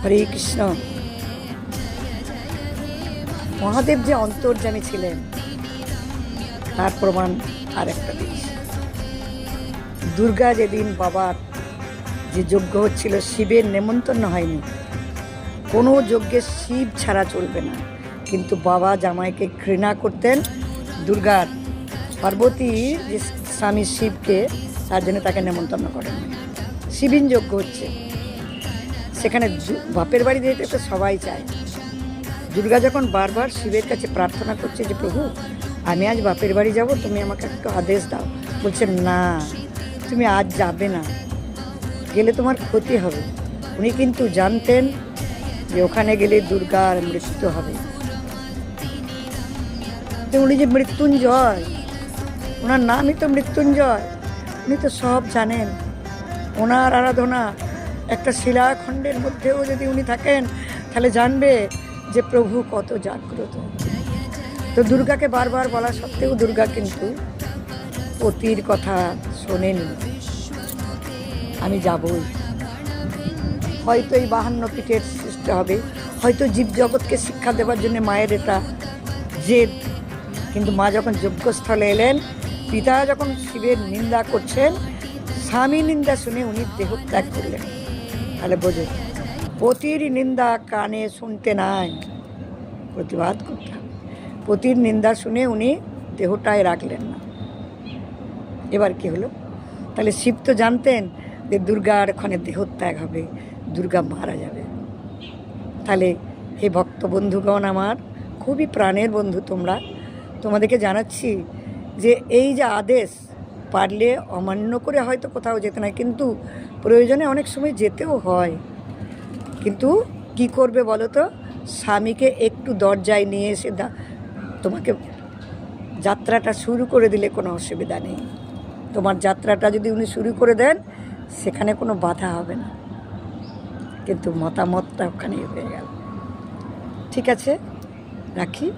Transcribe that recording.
হরে কৃষ্ণ। মহাদেব যে অন্তর্যামী ছিলেন তার প্রমাণ আর একটা জিনিস। দুর্গা যেদিন বাবার যে যজ্ঞ হচ্ছিল, শিবের নেমন্তন্ন হয়নি। কোনো যজ্ঞে শিব ছাড়া চলবে না, কিন্তু বাবা জামাইকে ঘৃণা করতেন। দুর্গার পার্বতী যে স্বামী শিবকে, তার জন্য তাকে নেমন্তন্ন করেন। শিবিন যজ্ঞ হচ্ছে, সেখানে বাপের বাড়ি যেতে তো সবাই চায়। দুর্গা যখন বারবার শিবের কাছে প্রার্থনা করছে যে প্রভু আমি আজ বাপের বাড়ি যাব, তুমি আমাকে একটু আদেশ দাও, বলছেন না তুমি আজ যাবে না, গেলে তোমার ক্ষতি হবে। উনি কিন্তু জানতেন যে ওখানে গেলে দুর্গার মৃত্যু হবে। তো উনি যে মৃত্যুঞ্জয়, ওনার নামই তো মৃত্যুঞ্জয়, উনি তো সব জানেন। ওনার আরাধনা একটা শিলাখণ্ডের মধ্যেও যদি উনি থাকেন তাহলে জানবে যে প্রভু কত জাগ্রত। তো দুর্গাকে বারবার বলা সত্ত্বেও দুর্গা কিন্তু পতির কথা শোনেনি। আমি যাবই, হয়তো এই 52 পীঠের সৃষ্টি হবে, হয়তো জীবজগৎকে শিক্ষা দেওয়ার জন্য মায়ের এটা জেদ। কিন্তু মা যখন যজ্ঞস্থলে এলেন, পিতা যখন শিবের নিন্দা করছেন, স্বামী নিন্দা শুনে উনি দেহত্যাগ করলেন। তাহলে বোঝো, পতির নিন্দা কানে শুনতে নাই, প্রতিবাদ করতে হবে। পতির নিন্দা শুনে উনি দেহটায় রাখলেন না। এবার কি হলো? তাহলে শিব তো জানতেন যে দুর্গার ওখানে দেহত্যাগ হবে, দুর্গা মারা যাবে। তাহলে হে ভক্ত বন্ধুগণ, আমার খুবই প্রাণের বন্ধু তোমরা, তোমাদেরকে জানাচ্ছি যে এই যে আদেশ, পারলে অমান্য করে হয়তো কোথাও যেতে না, কিন্তু প্রয়োজনে অনেক সময় যেতেও হয়। কিন্তু কি করবে বলো তো? স্বামীকে একটু দরজায় নিয়ে এসে তোমাকে যাত্রাটা শুরু করে দিলে কোনো অসুবিধা নেই। তোমার যাত্রাটা যদি উনি শুরু করে দেন, সেখানে কোনো বাধা হবে না। কিন্তু মতামতটা ওখানেই হয়ে গেল। ঠিক আছে, রাখি।